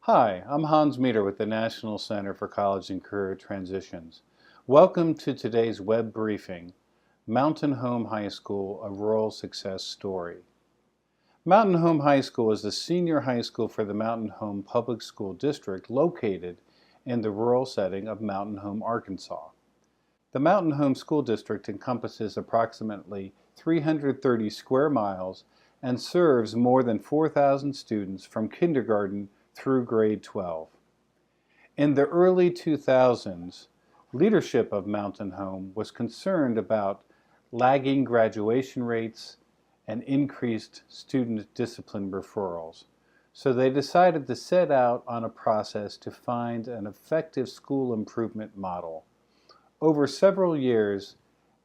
Hi, I'm Hans Meeder with the National Center for College and Career Transitions. Welcome to today's web briefing, Mountain Home High School, a Rural Success Story. Mountain Home High School is the senior high school for the Mountain Home Public School District located in the rural setting of Mountain Home, Arkansas. The Mountain Home School District encompasses approximately 330 square miles and serves more than 4,000 students from kindergarten through grade 12. In the early 2000s, leadership of Mountain Home was concerned about lagging graduation rates and increased student discipline referrals. So they decided to set out on a process to find an effective school improvement model. Over several years,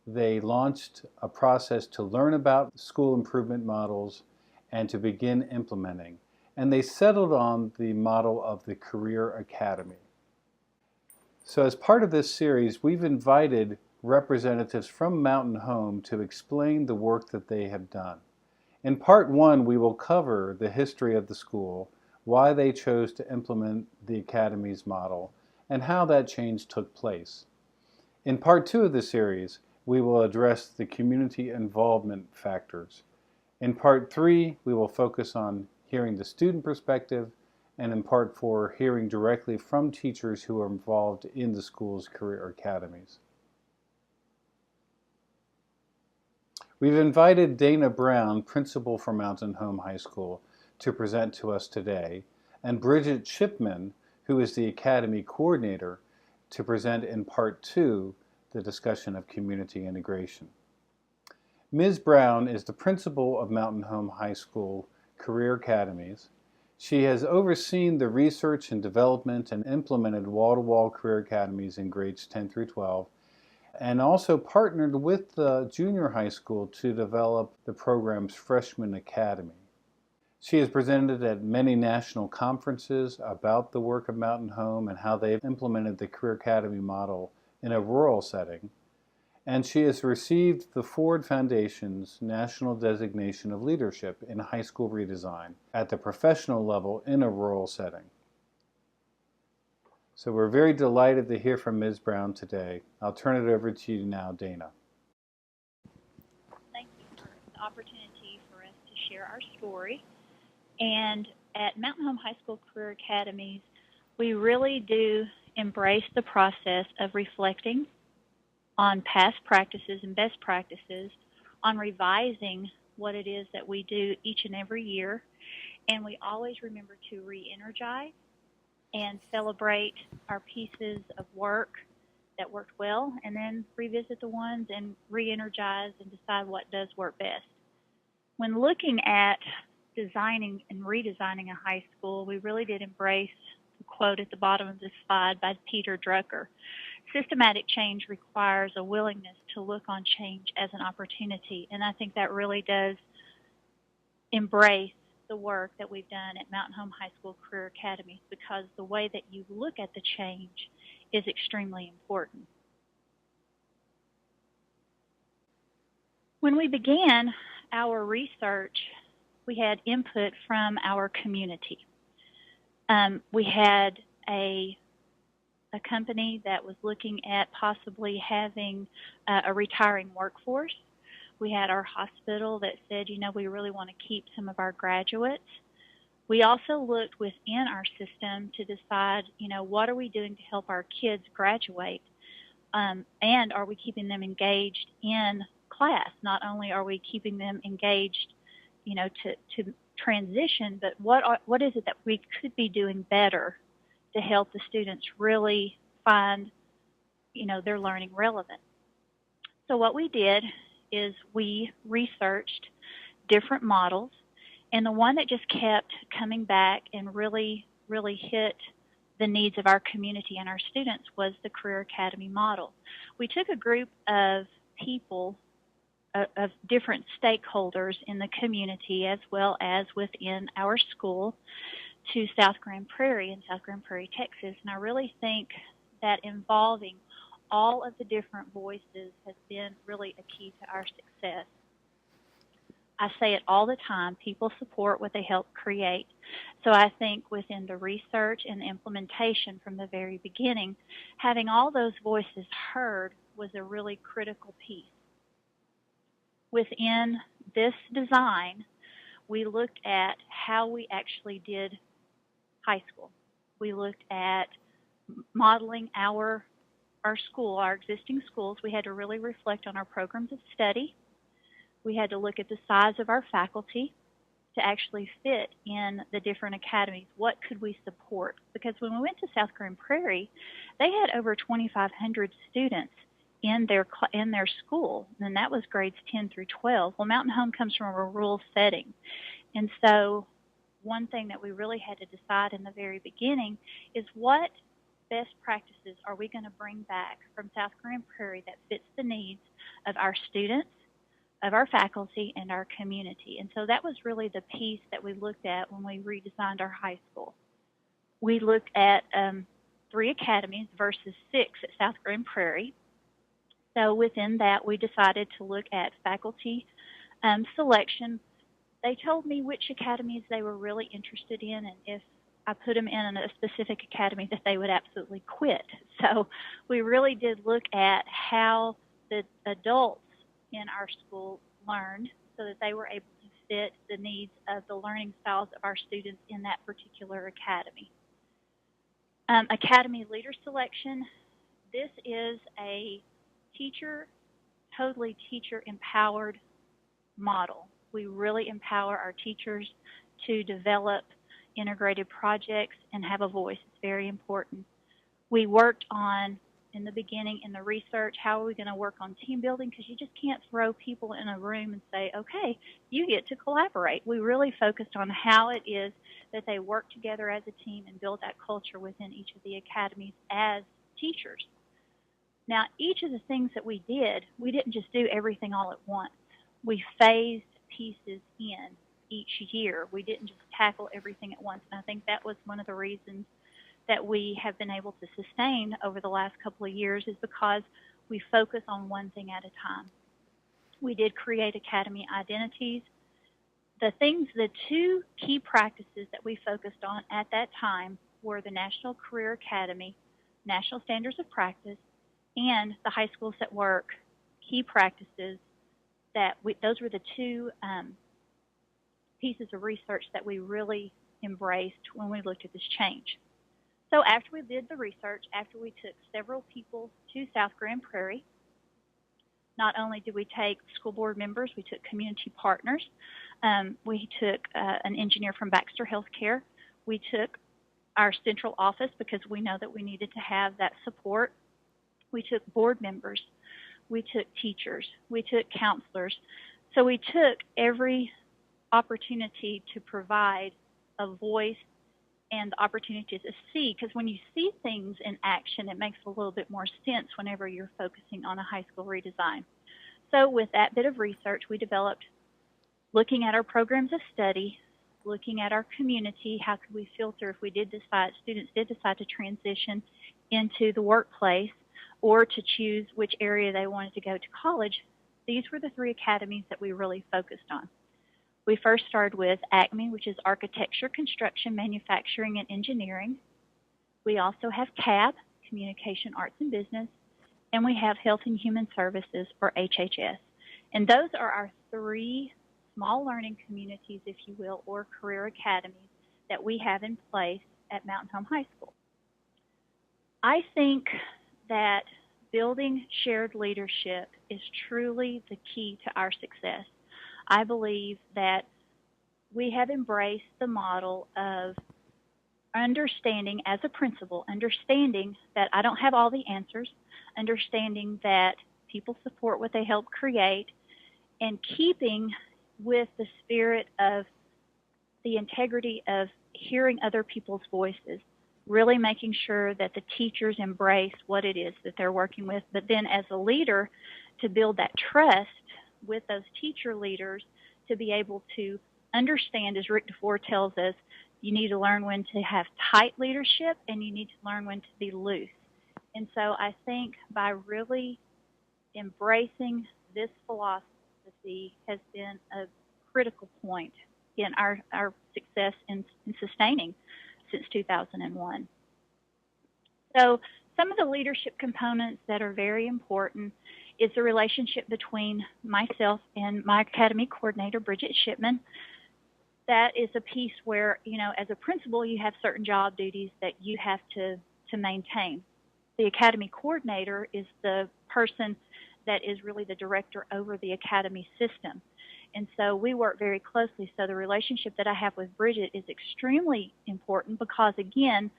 they launched a process to learn about school improvement models and to begin implementing. And they settled on the model of the Career Academy. So as part of this series, we've invited representatives from Mountain Home to explain the work that they have done. In part one, we will cover the history of the school, why they chose to implement the Academy's model, and how that change took place. In part two of the series, we will address the community involvement factors. In part three, we will focus on hearing the student perspective, and in part four, hearing directly from teachers who are involved in the school's career academies. We've invited Dana Brown, principal for Mountain Home High School, to present to us today, and Bridget Shipman, who is the Academy Coordinator, to present in part two the discussion of community integration. Ms. Brown is the principal of Mountain Home High School Career Academies. She has overseen the research and development and implemented wall-to-wall career academies in grades 10 through 12, and also partnered with the junior high school to develop the program's Freshman Academy. She has presented at many national conferences about the work of Mountain Home and how they've implemented the Career Academy model in a rural setting. And she has received the Ford Foundation's National Designation of Leadership in High School Redesign at the professional level in a rural setting. So we're very delighted to hear from Ms. Brown today. I'll turn it over to you now, Dana. Thank you for the opportunity for us to share our story. And at Mountain Home High School Career Academies, we really do embrace the process of reflecting on past practices and best practices, on revising what it is that we do each and every year, and we always remember to re-energize and celebrate our pieces of work that worked well, and then revisit the ones and re-energize and decide what does work best. When looking at designing and redesigning a high school, we really did embrace the quote at the bottom of this slide by Peter Drucker. Systematic change requires a willingness to look on change as an opportunity, and I think that really does embrace the work that we've done at Mountain Home High School Career Academies, because the way that you look at the change is extremely important. When we began our research, we had input from our community. We had a company that was looking at possibly having a retiring workforce. We had our hospital that said, we really want to keep some of our graduates. We also looked within our system to decide, what are we doing to help our kids graduate, and are we keeping them engaged in class? Not only are we keeping them engaged, to transition, but what is it that we could be doing better to help the students really find, their learning relevant. So what we did is we researched different models, and the one that just kept coming back and really hit the needs of our community and our students was the Career Academy model. We took a group of people, of different stakeholders in the community as well as within our school, to South Grand Prairie in South Grand Prairie, Texas. And I really think that involving all of the different voices has been really a key to our success. I say it all the time, people support what they help create. So I think within the research and the implementation from the very beginning, having all those voices heard was a really critical piece. Within this design, we looked at how we actually did high school. We looked at modeling our school, our existing schools. We had to really reflect on our programs of study. We had to look at the size of our faculty to actually fit in the different academies. What could we support? Because when we went to South Korean Prairie, they had over 2,500 students in their school, and that was grades 10 through 12. Well, Mountain Home comes from a rural setting, and so one thing that we really had to decide in the very beginning is what best practices are we going to bring back from South Korean Prairie that fits the needs of our students, of our faculty, and our community. And so that was really the piece that we looked at when we redesigned our high school. We looked at 3 academies versus 6 at South Korean Prairie. So within that, we decided to look at faculty selection. They told me which academies they were really interested in, and if I put them in a specific academy, that they would absolutely quit. So we really did look at how the adults in our school learned so that they were able to fit the needs of the learning styles of our students in that particular academy. Academy leader selection. This is a totally teacher-empowered model. We really empower our teachers to develop integrated projects and have a voice. It's very important. We worked on, in the beginning, in the research, how are we going to work on team building, because you just can't throw people in a room and say, okay, you get to collaborate. We really focused on how it is that they work together as a team and build that culture within each of the academies as teachers. Now, each of the things that we didn't just do everything all at once. We phased pieces in each year. We didn't just tackle everything at once, and I think that was one of the reasons that we have been able to sustain over the last couple of years, is because we focus on one thing at a time. We did create academy identities. The 2 key practices that we focused on at that time were the National Career Academy, National Standards of Practice, and the High Schools at Work key practices. Those were the 2 pieces of research that we really embraced when we looked at this change. So after we did the research, after we took several people to South Korean Prairie, not only did we take school board members, we took community partners, we took an engineer from Baxter Healthcare, we took our central office because we know that we needed to have that support, we took board members, we took teachers, we took counselors. So we took every opportunity to provide a voice and the opportunity to see, because when you see things in action, it makes a little bit more sense whenever you're focusing on a high school redesign. So with that bit of research, we developed, looking at our programs of study, looking at our community, how could we filter if students did decide to transition into the workplace or to choose which area they wanted to go to college. These were the 3 academies that we really focused on. We first started with ACME, which is Architecture, Construction, Manufacturing, and Engineering. We also have CAB, Communication, Arts, and Business, and we have Health and Human Services, or HHS. And those are our 3 small learning communities, if you will, or career academies that we have in place at Mountain Home High School. I think that building shared leadership is truly the key to our success. I believe that we have embraced the model of understanding as a principal, understanding that I don't have all the answers, understanding that people support what they help create, and keeping with the spirit of the integrity of hearing other people's voices, really making sure that the teachers embrace what it is that they're working with, but then as a leader to build that trust with those teacher leaders to be able to understand, as Rick DeFore tells us, you need to learn when to have tight leadership and you need to learn when to be loose. And so I think by really embracing this philosophy has been a critical point in our success in sustaining since 2001. So some of the leadership components that are very important is the relationship between myself and my academy coordinator, Bridget Shipman. That is a piece where, as a principal, you have certain job duties that you have to maintain. The academy coordinator is the person that is really the director over the academy system. And so we work very closely. So the relationship that I have with Bridget is extremely important because, again,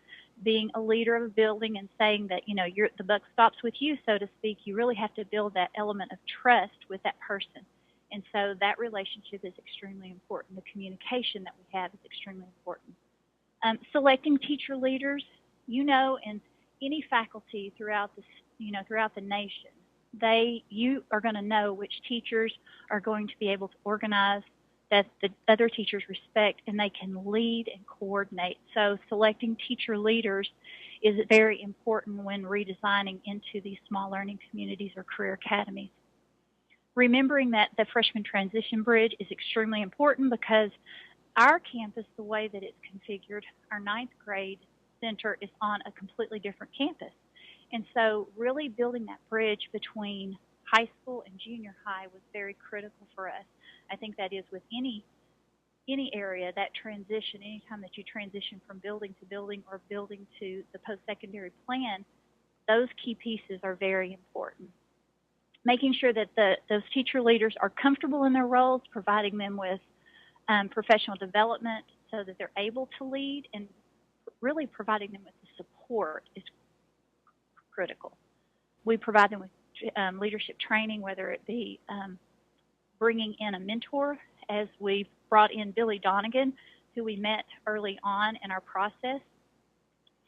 being a leader of a building and saying that, the buck stops with you, so to speak, you really have to build that element of trust with that person. And so that relationship is extremely important. The communication that we have is extremely important. Selecting teacher leaders, in any faculty throughout the nation, you are going to know which teachers are going to be able to organize, that the other teachers respect, and they can lead and coordinate. So selecting teacher leaders is very important when redesigning into these small learning communities or career academies. Remembering that the freshman transition bridge is extremely important because our campus, the way that it's configured, our 9th grade center is on a completely different campus. And so really building that bridge between high school and junior high was very critical for us. I think that is with any area, that transition, anytime that you transition from building to building or building to the post-secondary plan, those key pieces are very important. Making sure that those teacher leaders are comfortable in their roles, providing them with professional development so that they're able to lead, and really providing them with the support is critical. We provide them with leadership training, whether it be bringing in a mentor, as we brought in Billy Donegan, who we met early on in our process,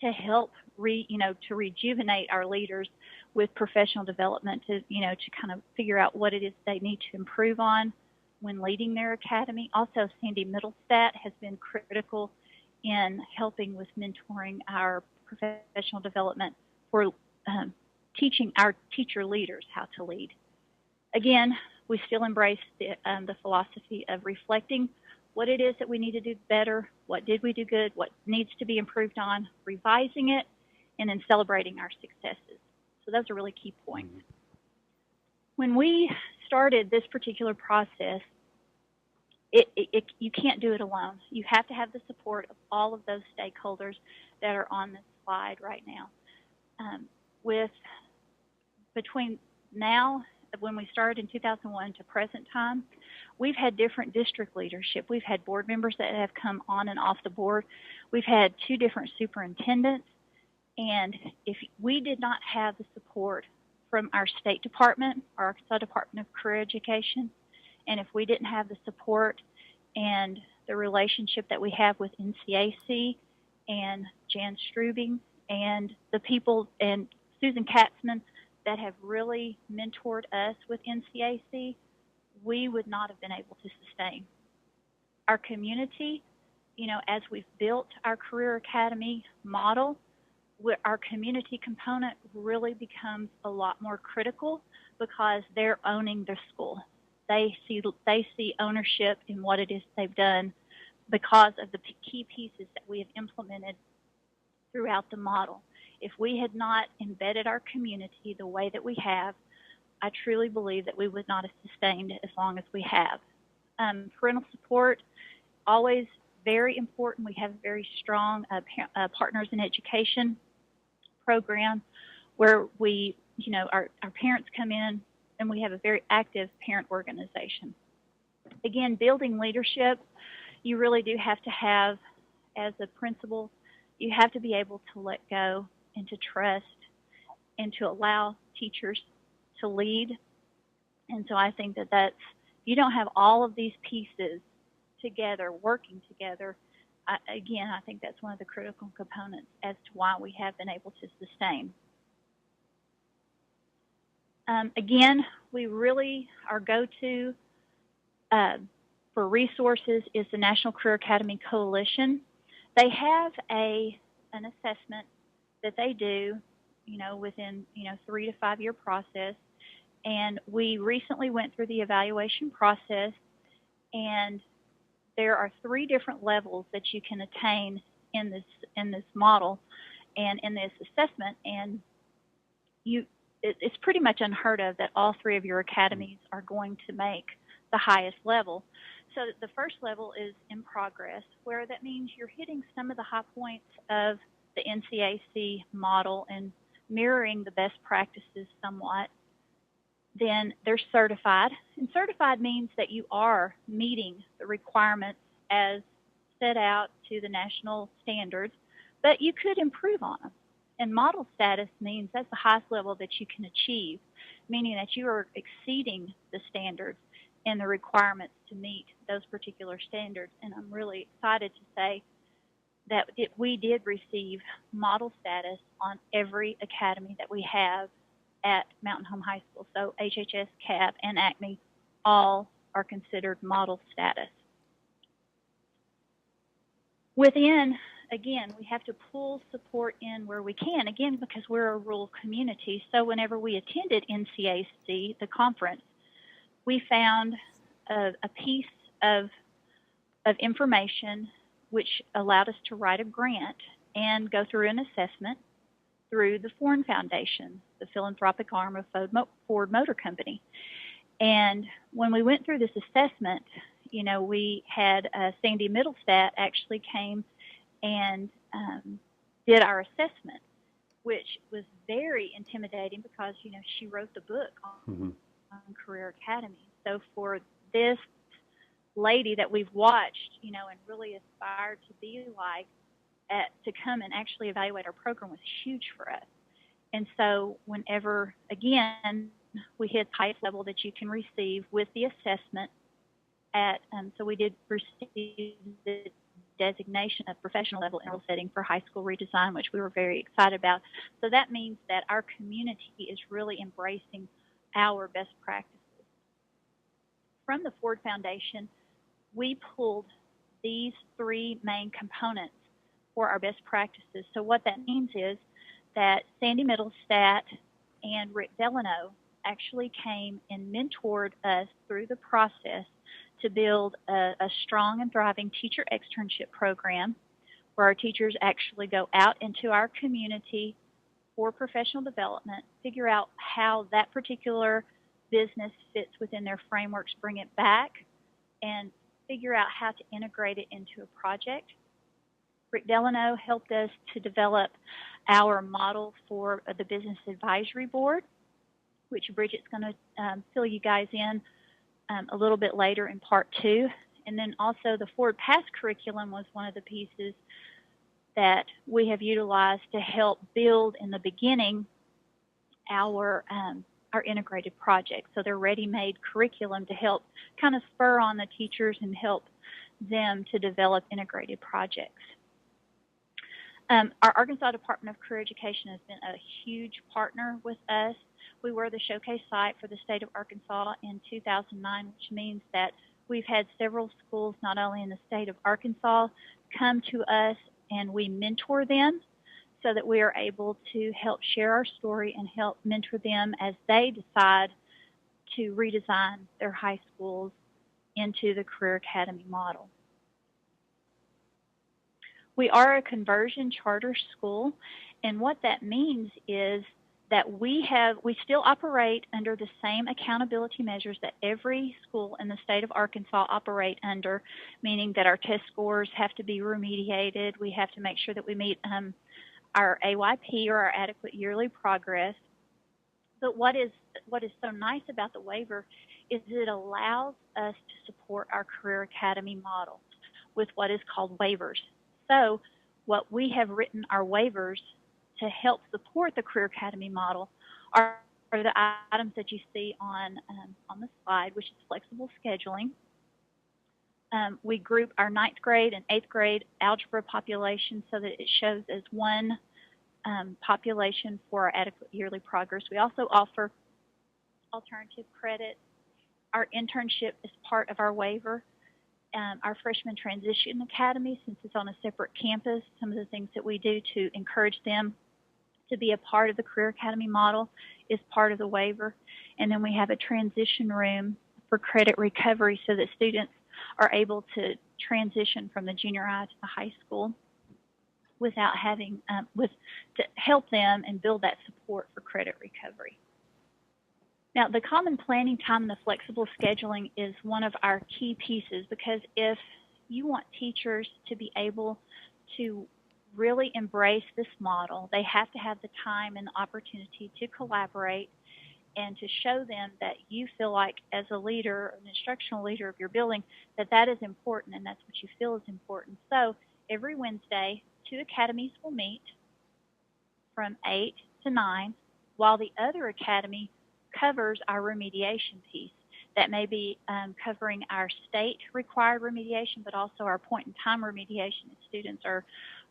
to help to rejuvenate our leaders with professional development, to kind of figure out what it is they need to improve on when leading their academy. Also, Sandy Middlestat has been critical in helping with mentoring our professional development for teaching our teacher leaders how to lead. Again, we still embrace the philosophy of reflecting what it is that we need to do better, what did we do good, what needs to be improved on, revising it, and then celebrating our successes. So those are really key points. Mm-hmm. When we started this particular process, you can't do it alone. You have to have the support of all of those stakeholders that are on this slide right now. Between now, when we started in 2001 to present time, we've had different district leadership. We've had board members that have come on and off the board. We've had 2 different superintendents. And if we did not have the support from our state department, Arkansas Department of Career Education, and if we didn't have the support and the relationship that we have with NCAC and Jan Strubing and the people and Susan Katzman that have really mentored us with NCAC, we would not have been able to sustain. Our community, as we've built our Career Academy model, our community component really becomes a lot more critical because they're owning their school. They see ownership in what it is they've done because of the key pieces that we have implemented throughout the model. If we had not embedded our community the way that we have, I truly believe that we would not have sustained as long as we have. Parental support, always very important. We have a very strong Partners in Education program where our parents come in, and we have a very active parent organization. Again, building leadership, you really do have to have, as a principal, you have to be able to let go and to trust and to allow teachers to lead. And so I think that if you don't have all of these pieces together, working together, I think that's one of the critical components as to why we have been able to sustain. Again, we really, our go-to for resources is the National Career Academy Coalition. They have an assessment that they do, within, 3 to 5 year process. And we recently went through the evaluation process, And there are 3 different levels that you can attain in this model and in this assessment, and it's pretty much unheard of that all 3 of your academies are going to make the highest level. So the first level is in progress, where that means you're hitting some of the high points of the NCAC model and mirroring the best practices somewhat. Then they're certified, and certified means that you are meeting the requirements as set out to the national standards, but you could improve on them. And model status means that's the highest level that you can achieve, meaning that you are exceeding the standards and the requirements to meet those particular standards. And I'm really excited to say that we did receive model status on every academy that we have at Mountain Home High School. So HHS, CAP, and ACME all are considered model status. Within, again, we have to pull support in where we can, again, because we're a rural community. So whenever we attended NCAC, the conference, we found a piece of information which allowed us to write a grant and go through an assessment through the Ford Foundation, the philanthropic arm of Ford Motor Company. And when we went through this assessment, you know, we had Sandy Middlestat actually came and did our assessment, which was very intimidating because, you know, she wrote the book on Career Academies. So for this lady that we've watched, you know, and really aspired to be like, to come and actually evaluate our program was huge for us. And so whenever, again, we hit the highest level that you can receive with the assessment so we did receive the designation of professional level in setting for high school redesign, which we were very excited about. So that means that our community is really embracing our best practices. From the Ford Foundation, we pulled these 3 main components for our best practices. So what that means is that Sandy Middlestat and Rick Delano actually came and mentored us through the process to build a strong and thriving teacher externship program where our teachers actually go out into our community for professional development, figure out how that particular business fits within their frameworks, bring it back, and figure out how to integrate it into a project. Rick Delano helped us to develop our model for the Business Advisory Board, which Bridget's going to fill you guys in a little bit later in part 2. And then also the Ford Pass curriculum was one of the pieces that we have utilized to help build in the beginning our integrated projects. So they're ready-made curriculum to help kind of spur on the teachers and help them to develop integrated projects. Our Arkansas Department of Career Education has been a huge partner with us. We were the showcase site for the state of Arkansas in 2009, which means that we've had several schools, not only in the state of Arkansas, come to us and we mentor them so that we are able to help share our story and help mentor them as they decide to redesign their high schools into the Career Academy model. We are a conversion charter school, and what that means is that we still operate under the same accountability measures that every school in the state of Arkansas operate under, meaning that our test scores have to be remediated. We have to make sure that we meet our AYP, or our adequate yearly progress. But what is so nice about the waiver is it allows us to support our Career Academy model with what is called waivers. So what we have written our waivers to help support the Career Academy model are the items that you see on the slide, which is flexible scheduling. We group our 9th grade and 8th grade algebra population so that it shows as one population for our adequate yearly progress. We also offer alternative credit. Our internship is part of our waiver. Our Freshman Transition Academy, since it's on a separate campus, some of the things that we do to encourage them to be a part of the Career Academy model is part of the waiver. And then we have a transition room for credit recovery so that students are able to transition from the junior high to the high school without having, to help them and build that support for credit recovery. Now, the common planning time and the flexible scheduling is one of our key pieces, because if you want teachers to be able to really embrace this model, they have to have the time and the opportunity to collaborate and to show them that you feel like, as a leader, an instructional leader of your building, that that is important and that's what you feel is important. So every Wednesday, 2 academies will meet from 8 to 9, while the other academy covers our remediation piece. That may be covering our state-required remediation, but also our point-in-time remediation if students are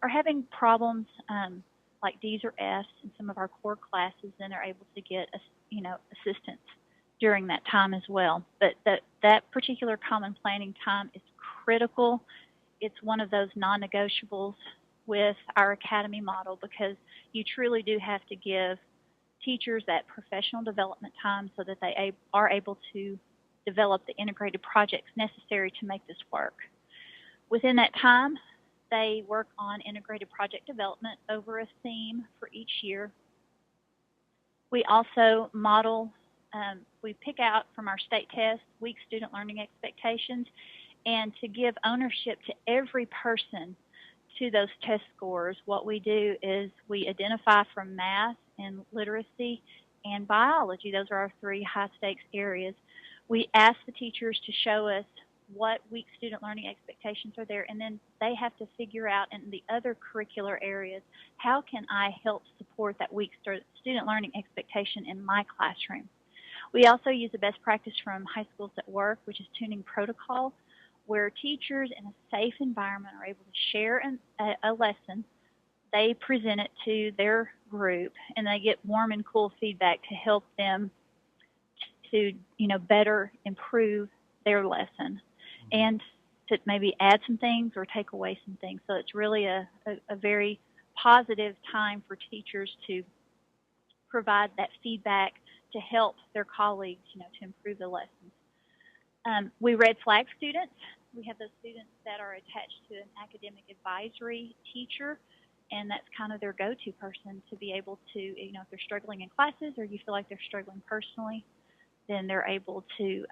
having problems like D's or F's in some of our core classes, then they're able to get assistance during that time as well. But that particular common planning time is critical. It's one of those non-negotiables with our academy model, because you truly do have to give teachers that professional development time so that they are able to develop the integrated projects necessary to make this work. Within that time, they work on integrated project development over a theme for each year. We also model, we pick out from our state test weak student learning expectations, and to give ownership to every person to those test scores, what we do is we identify from math and literacy and biology. Those are our 3 high-stakes areas. We ask the teachers to show us what weak student learning expectations are there, and then they have to figure out in the other curricular areas, how can I help support that weak student learning expectation in my classroom? We also use a best practice from High Schools at Work, which is tuning protocol, where teachers in a safe environment are able to share a lesson. They present it to their group, and they get warm and cool feedback to help them to better improve their lesson, and to maybe add some things or take away some things. So it's really a very positive time for teachers to provide that feedback to help their colleagues, to improve the lessons. We red flag students. We have those students that are attached to an academic advisory teacher, and that's kind of their go-to person to be able to, if they're struggling in classes or you feel like they're struggling personally, then they're able to,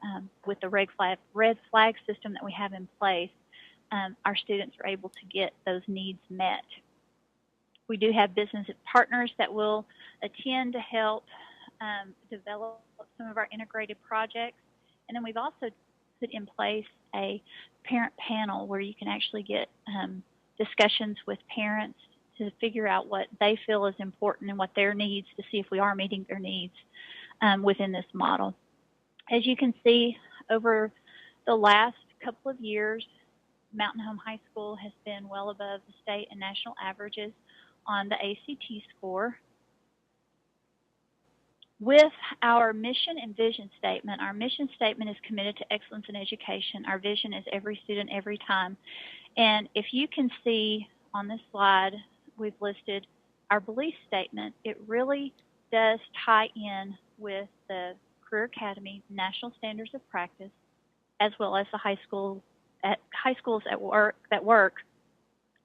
with the red flag system that we have in place, our students are able to get those needs met. We do have business partners that will attend to help develop some of our integrated projects. And then we've also put in place a parent panel where you can actually get discussions with parents to figure out what they feel is important and what their needs, to see if we are meeting their needs within this model. As you can see, over the last couple of years, Mountain Home High School has been well above the state and national averages on the ACT score. With our mission and vision statement, our mission statement is committed to excellence in education. Our vision is every student, every time. And if you can see on this slide, we've listed our belief statement. It really does tie in with the Career Academy National Standards of Practice, as well as the High Schools at Work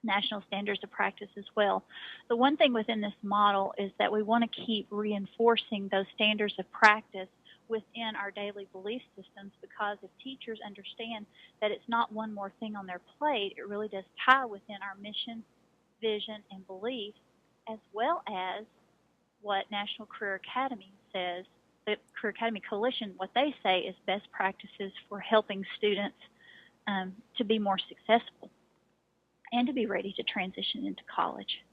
National Standards of Practice as well. The one thing within this model is that we want to keep reinforcing those standards of practice within our daily belief systems, because if teachers understand that it's not one more thing on their plate, it really does tie within our mission, vision, and belief, as well as what National Career Academy says, the Career Academy Coalition, what they say is best practices for helping students to be more successful and to be ready to transition into college.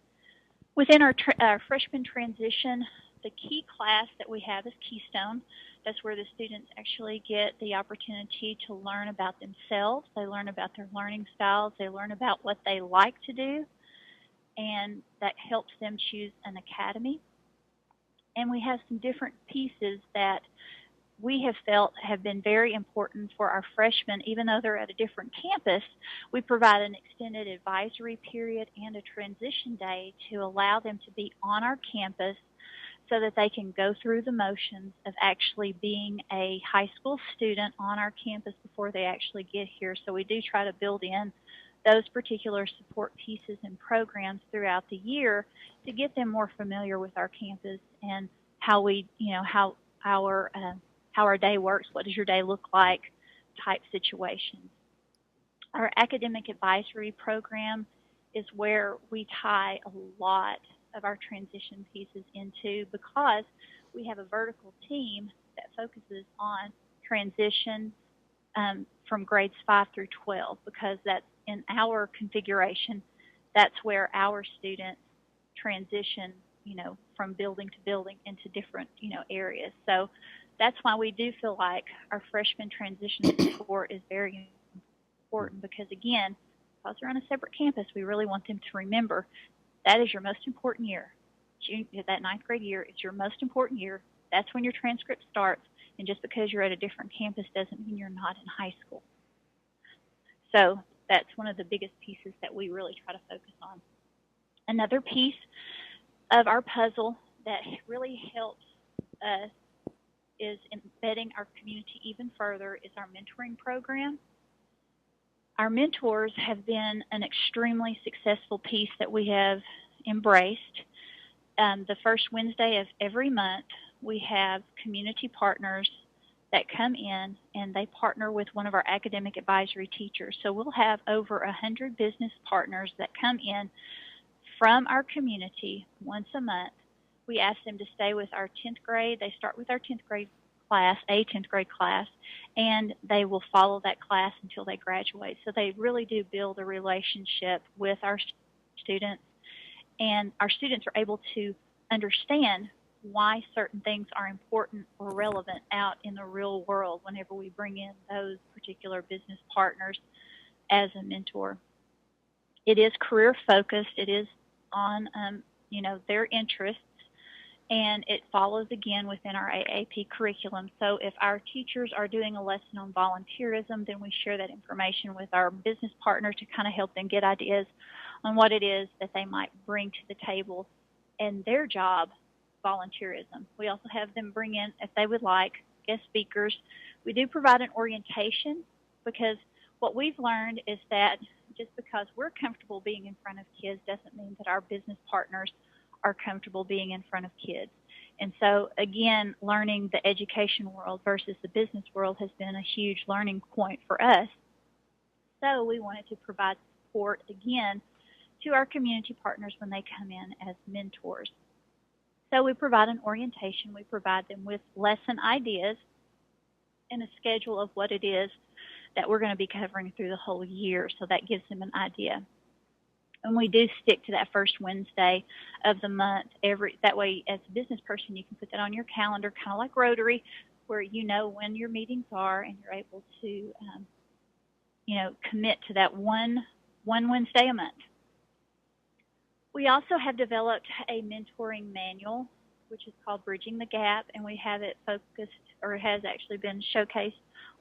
Within our freshman transition, the key class that we have is Keystone. That's where the students actually get the opportunity to learn about themselves. They learn about their learning styles. They learn about what they like to do, and that helps them choose an academy. And we have some different pieces that we have felt have been very important for our freshmen. Even though they're at a different campus, we provide an extended advisory period and a transition day to allow them to be on our campus so that they can go through the motions of actually being a high school student on our campus before they actually get here. So we do try to build in those particular support pieces and programs throughout the year to get them more familiar with our campus and how we, how our day works. What does your day look like? Type situations. Our academic advisory program is where we tie a lot of our transition pieces into, because we have a vertical team that focuses on transition from grades 5 through 12, because that's in our configuration, that's where our students transition, from building to building into different, areas. So that's why we do feel like our freshman transition support is very important, because again, because they're on a separate campus, we really want them to remember that is your most important year. That ninth grade year is your most important year. That's when your transcript starts. And just because you're at a different campus doesn't mean you're not in high school. So that's one of the biggest pieces that we really try to focus on. Another piece of our puzzle that really helps us is embedding our community even further is our mentoring program. Our mentors have been an extremely successful piece that we have embraced. The first Wednesday of every month, we have community partners that come in and they partner with one of our academic advisory teachers. So we'll have over 100 business partners that come in from our community once a month. We ask them to stay with our 10th grade. They start with our 10th grade class, a 10th grade class, and they will follow that class until they graduate. So they really do build a relationship with our students, and our students are able to understand why certain things are important or relevant out in the real world whenever we bring in those particular business partners as a mentor. It is career focused. It is on, their interests, and it follows again within our AAP curriculum. So if our teachers are doing a lesson on volunteerism, then we share that information with our business partner to kind of help them get ideas on what it is that they might bring to the table in their job, volunteerism. We also have them bring in, if they would like, guest speakers. We do provide an orientation, because what we've learned is that just because we're comfortable being in front of kids doesn't mean that our business partners are comfortable being in front of kids. And so, again, learning the education world versus the business world has been a huge learning point for us. So we wanted to provide support, again, to our community partners when they come in as mentors. So we provide an orientation. We provide them with lesson ideas and a schedule of what it is that we're going to be covering through the whole year, so that gives them an idea. And we do stick to that first Wednesday of the month. That way, as a business person, you can put that on your calendar, kind of like Rotary, where you know when your meetings are, and you're able to, commit to that one Wednesday a month. We also have developed a mentoring manual, which is called Bridging the Gap, and we have it focused, or it has actually been showcased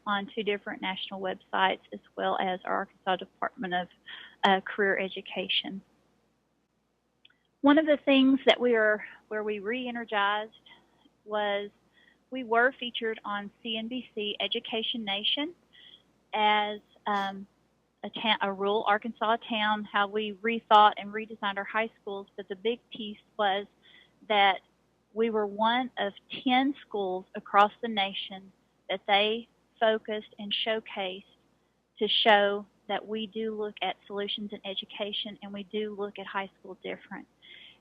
on 2 different national websites, as well as our Arkansas Department of Career Education. One of the things that where we re-energized was we were featured on CNBC Education Nation as a rural Arkansas town, how we rethought and redesigned our high schools. But the big piece was that we were one of 10 schools across the nation that they focused and showcased to show that we do look at solutions in education, and we do look at high school different.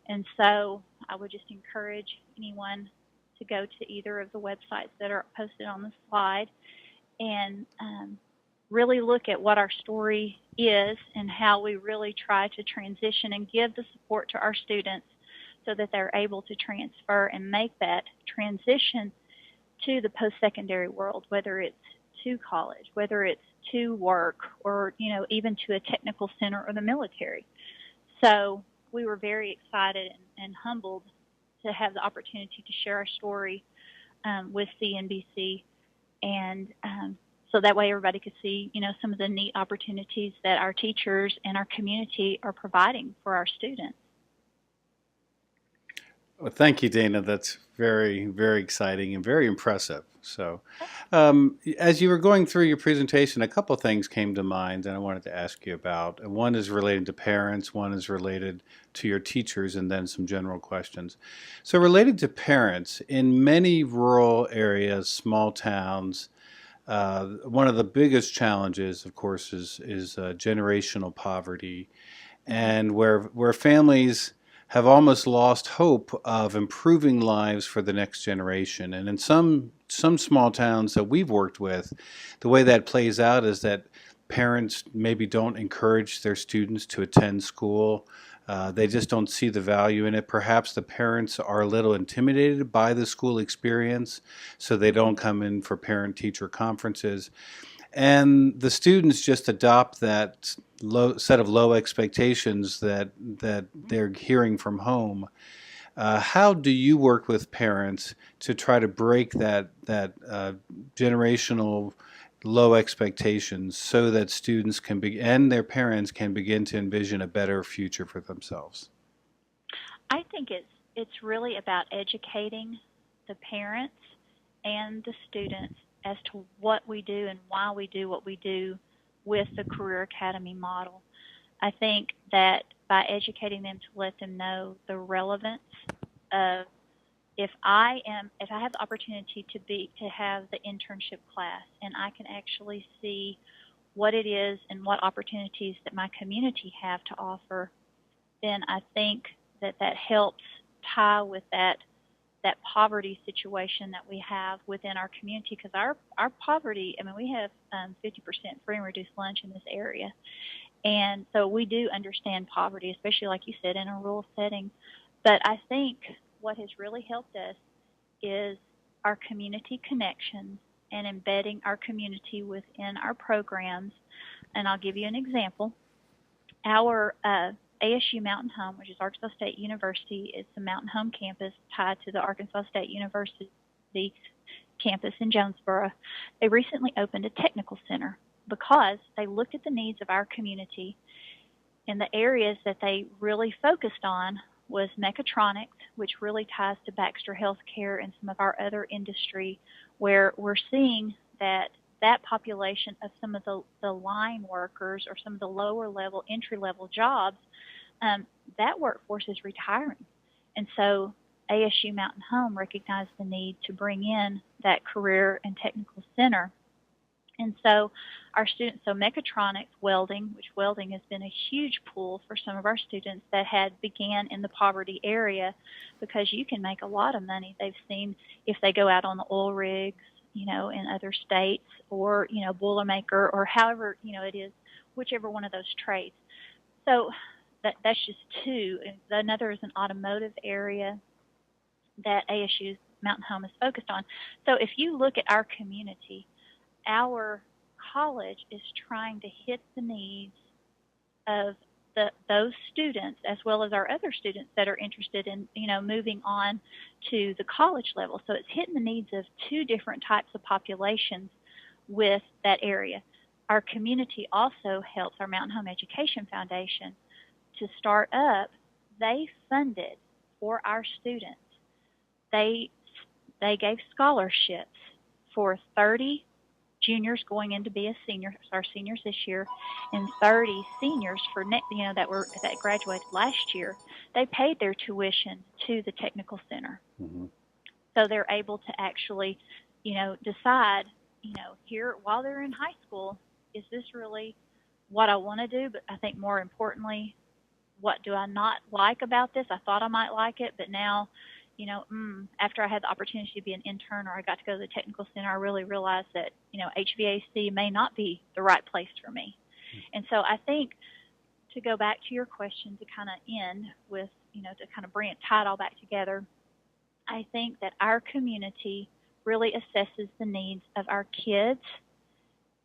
And so I would just encourage anyone to go to either of the websites that are posted on the slide and really look at what our story is and how we really try to transition and give the support to our students so that they're able to transfer and make that transition to the post-secondary world, whether it's to college, whether it's to work, or even to a technical center or the military. So we were very excited and humbled to have the opportunity to share our story with CNBC, and so that way everybody could see some of the neat opportunities that our teachers and our community are providing for our students. Well, thank you, Dana. That's very, very exciting and very impressive. So, as you were going through your presentation, a couple of things came to mind that I wanted to ask you about. And one is related to parents, one is related to your teachers, and then some general questions. So, related to parents, in many rural areas, small towns, one of the biggest challenges, of course, is generational poverty, Mm-hmm. and where families have almost lost hope of improving lives for the next generation. And in some small towns that we've worked with, the way that plays out is that parents maybe don't encourage their students to attend school. They just don't see the value in it. Perhaps the parents are a little intimidated by the school experience, so they don't come in for parent-teacher conferences. And the students just adopt that low set of low expectations that they're hearing from home. How do you work with parents to try to break that generational low expectations so that students can be and their parents can begin to envision a better future for themselves? I think it's really about educating the parents and the students as to what we do and why we do what we do with the Career Academy model. I think that by educating them to let them know the relevance of if I have the opportunity to have the internship class and I can actually see what it is and what opportunities that my community have to offer, then I think that helps tie with that poverty situation that we have within our community, because our poverty, I mean, we have 50% free and reduced lunch in this area. And so we do understand poverty, especially like you said, in a rural setting. But I think what has really helped us is our community connections and embedding our community within our programs. And I'll give you an example. Our ASU Mountain Home, which is Arkansas State University, is the Mountain Home campus tied to the Arkansas State University campus in Jonesboro. They recently opened a technical center because they looked at the needs of our community, and the areas that they really focused on was mechatronics, which really ties to Baxter Healthcare and some of our other industry, where we're seeing that population of some of the line workers or some of the lower level, entry level jobs, that workforce is retiring. And so ASU Mountain Home recognized the need to bring in that career and technical center. And so our students, so mechatronics, welding, which welding has been a huge pool for some of our students that had began in the poverty area, because you can make a lot of money. They've seen if they go out on the oil rigs, in other states, or, Boilermaker, or however, it is, whichever one of those trades. So that's just two. Another is an automotive area that ASU's Mountain Home is focused on. So if you look at our community, our college is trying to hit the needs of those students, as well as our other students that are interested in moving on to the college level. So it's hitting the needs of two different types of populations with that area. Our community also helps our Mountain Home Education Foundation to start up. They funded for our students. They gave scholarships for 30 juniors going in to be a senior, our seniors this year, and 30 seniors for that graduated last year. They paid their tuition to the technical center, so they're able to actually, decide, here while they're in high school, is this really what I want to do? But I think more importantly, what do I not like about this? I thought I might like it, but now, after I had the opportunity to be an intern, or I got to go to the technical center, I really realized that, HVAC may not be the right place for me. And so I think, to go back to your question, to kind of end with, to kind of tie it all back together, I think that our community really assesses the needs of our kids,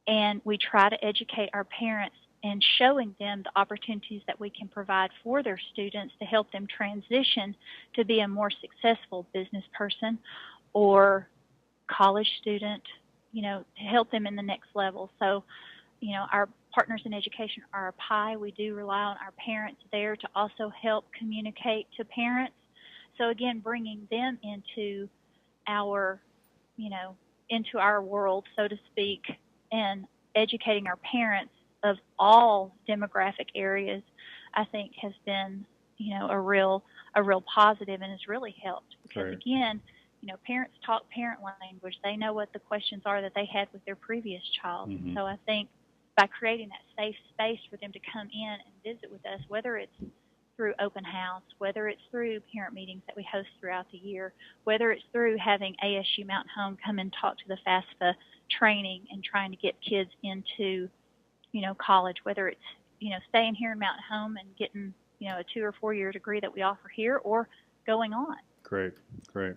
and we try to educate our parents and showing them the opportunities that we can provide for their students to help them transition to be a more successful business person or college student, to help them in the next level. So, our partners in education are a PI. We do rely on our parents there to also help communicate to parents So again, bringing them into our, you know, into our world, so to speak, and educating our parents of all demographic areas, I think has been, you know, a real positive and has really helped because Right. again, you know, parents talk parent language. They know what the questions are that they had with their previous child. Mm-hmm. And so I think by creating that safe space for them to come in and visit with us, whether it's through open house, whether it's through parent meetings that we host throughout the year, whether it's through having ASU Mountain Home come and talk to the FAFSA training and trying to get kids into, you know, college, whether it's, you know, staying here in Mountain Home and getting, you know, a 2 or 4 year degree that we offer here or going on. Great, great.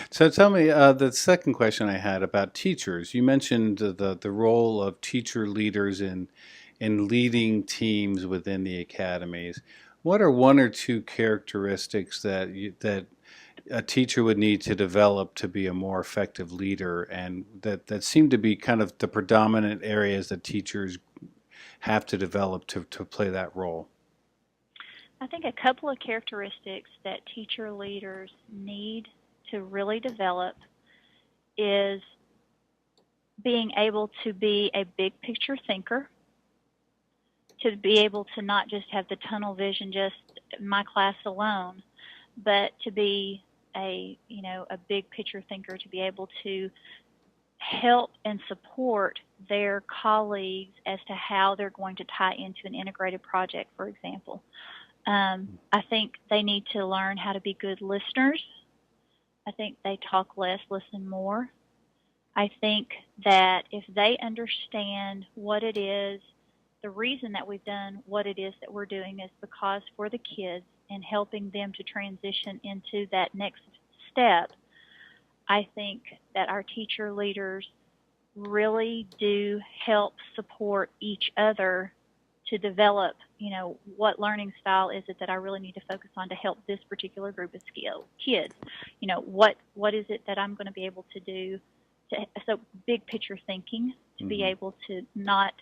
So, So tell me, the second question I had about teachers. You mentioned the role of teacher leaders in leading teams within the academies. What are one or two characteristics that a teacher would need to develop to be a more effective leader, and that seem to be kind of the predominant areas that teachers have to develop to play that role? I think a couple of characteristics that teacher leaders need to really develop is being able to be a big picture thinker, to be able to not just have the tunnel vision, just my class alone, but to be a, you know, a big picture thinker, to be able to help and support their colleagues as to how they're going to tie into an integrated project, for example. I think they need to learn how to be good listeners. I think they talk less, listen more. I think that if they understand what it is, the reason that we've done what it is that we're doing is because for the kids and helping them to transition into that next step, I think that our teacher leaders really do help support each other to develop, you know, what learning style is it that I really need to focus on to help this particular group of kids. You know, what is it that I'm going to be able to do so big picture thinking, to be able to not,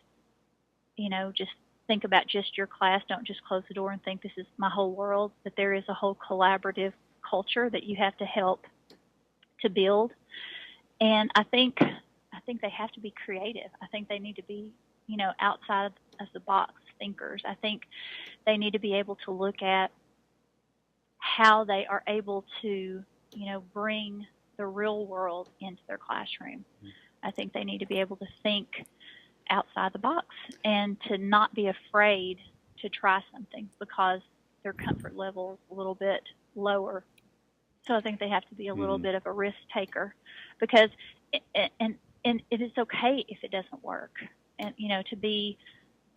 you know, just think about just your class. Don't just close the door and think this is my whole world, but there is a whole collaborative culture that you have to help to build. And I think they have to be creative. I think they need to be, you know, outside of the box thinkers. I think they need to be able to look at how they are able to, you know, bring the real world into their classroom. I think they need to be able to think outside the box and to not be afraid to try something because their comfort level is a little bit lower. So I think they have to be a little bit of a risk taker because, and it is okay if it doesn't work. And, you know, to be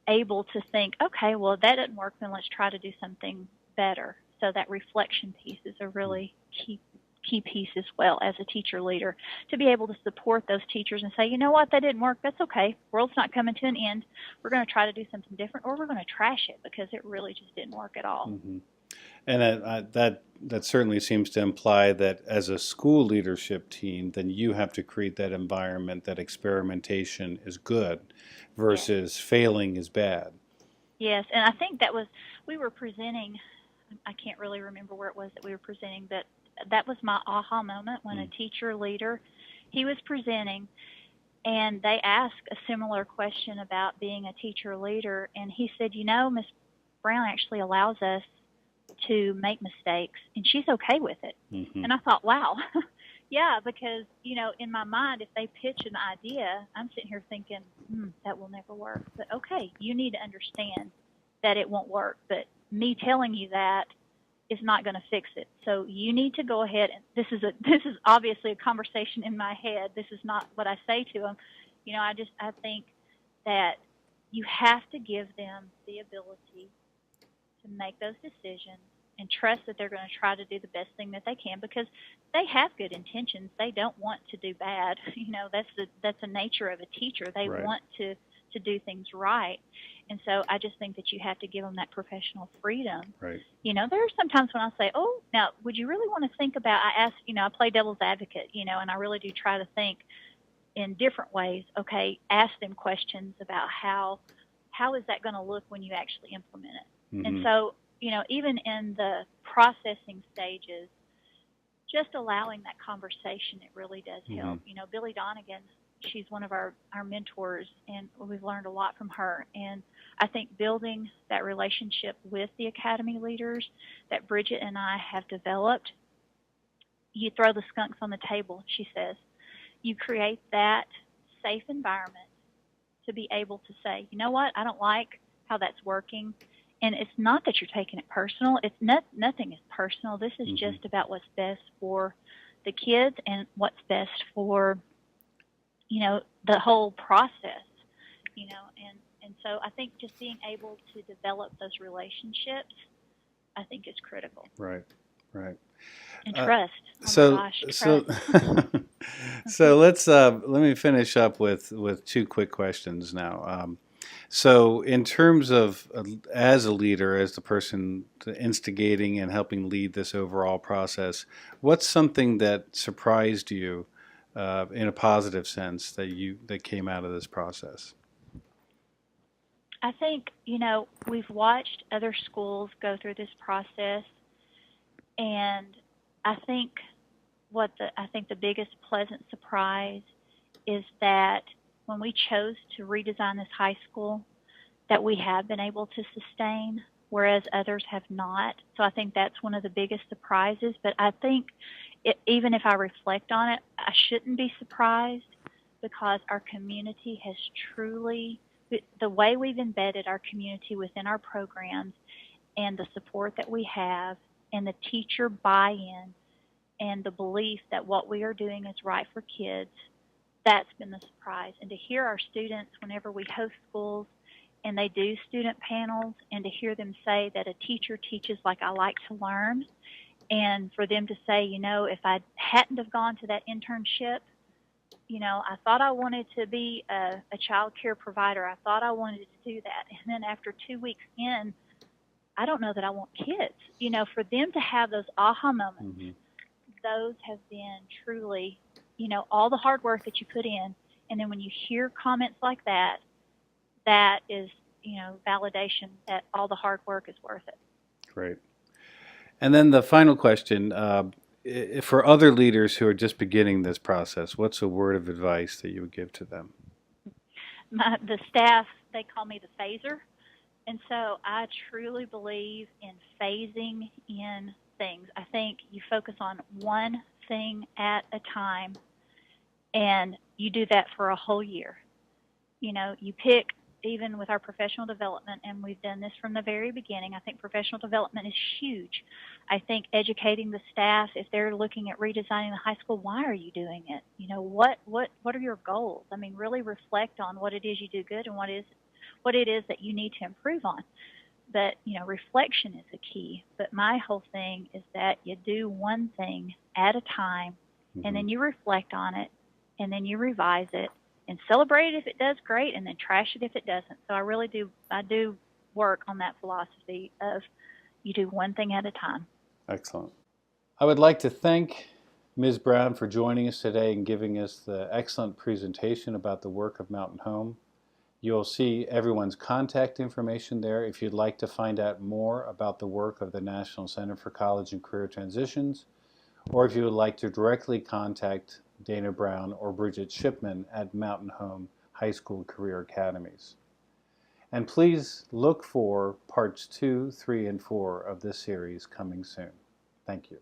able to think, okay, well, that didn't work, then let's try to do something better. So that reflection piece is a really key piece as well as a teacher leader, to be able to support those teachers and say, you know what, that didn't work, that's okay. World's not coming to an end. We're going to try to do something different, or we're going to trash it because it really just didn't work at all. And that certainly seems to imply that as a school leadership team, then you have to create that environment that experimentation is good versus failing is bad. Yes, and I think that was, we were presenting, I can't really remember where it was that we were presenting, but that was my aha moment when a teacher leader, he was presenting, and they asked a similar question about being a teacher leader, and he said, you know, Ms. Brown actually allows us to make mistakes, and she's okay with it. And I thought, wow, yeah, because, you know, in my mind, if they pitch an idea, I'm sitting here thinking, that will never work. But okay, you need to understand that it won't work, but me telling you that is not going to fix it. So you need to go ahead, and this is obviously a conversation in my head. This is not what I say to them. You know, I think that you have to give them the ability to make those decisions and trust that they're going to try to do the best thing that they can, because they have good intentions. They don't want to do bad. You know, that's the nature of a teacher. They want to do things right. And so I just think that you have to give them that professional freedom. Right. You know, there are some times when I say, oh, now, would you really want to think about, I play devil's advocate, you know, and I really do try to think in different ways. Okay, ask them questions about how is that going to look when you actually implement it. And so, you know, even in the processing stages, just allowing that conversation, it really does help. Mm-hmm. You know, Billy Donegan, she's one of our mentors, and we've learned a lot from her. And I think building that relationship with the academy leaders that Bridget and I have developed, you throw the skunks on the table, she says. You create that safe environment to be able to say, you know what, I don't like how that's working. And it's not that you're taking it personal. It's nothing is personal. This is Mm-hmm. just about what's best for the kids and what's best for, you know, the whole process, you know. And so I think just being able to develop those relationships, I think is critical. Right, right. And trust. Oh So, my gosh, so, trust. so let me finish up with two quick questions now. So, in terms of as a leader, as the person instigating and helping lead this overall process, what's something that surprised you in a positive sense that came out of this process? I think, you know, we've watched other schools go through this process, and I think I think the biggest pleasant surprise is that when we chose to redesign this high school, that we have been able to sustain, whereas others have not. So I think that's one of the biggest surprises. But I think even if I reflect on it, I shouldn't be surprised because our community has truly, the way we've embedded our community within our programs and the support that we have and the teacher buy-in and the belief that what we are doing is right for kids, that's been the surprise. And to hear our students whenever we host schools and they do student panels, and to hear them say that a teacher teaches like I like to learn, and for them to say, you know, if I hadn't have gone to that internship, you know, I thought I wanted to be a child care provider. I thought I wanted to do that. And then after 2 weeks in, I don't know that I want kids. You know, for them to have those aha moments, Mm-hmm. those have been truly, you know, all the hard work that you put in. And then when you hear comments like that, that is, you know, validation that all the hard work is worth it. Great. And then the final question, for other leaders who are just beginning this process, what's a word of advice that you would give to them? The staff, they call me the phaser. And so I truly believe in phasing in things. I think you focus on one thing at a time, and you do that for a whole year. You know, you pick, even with our professional development, and we've done this from the very beginning. I think professional development is huge. I think educating the staff, if they're looking at redesigning the high school, why are you doing it? You know, what are your goals? I mean, really reflect on what it is you do good and what it is that you need to improve on. But, you know, reflection is the key. But my whole thing is that you do one thing at a time, Mm-hmm. and then you reflect on it, and then you revise it, and celebrate it if it does great, and then trash it if it doesn't. So I do work on that philosophy of you do one thing at a time. Excellent. I would like to thank Ms. Brown for joining us today and giving us the excellent presentation about the work of Mountain Home. You'll see everyone's contact information there if you'd like to find out more about the work of the National Center for College and Career Transitions, or if you would like to directly contact Dana Brown or Bridget Shipman at Mountain Home High School Career Academies. And please look for parts 2, 3, and 4 of this series coming soon. Thank you.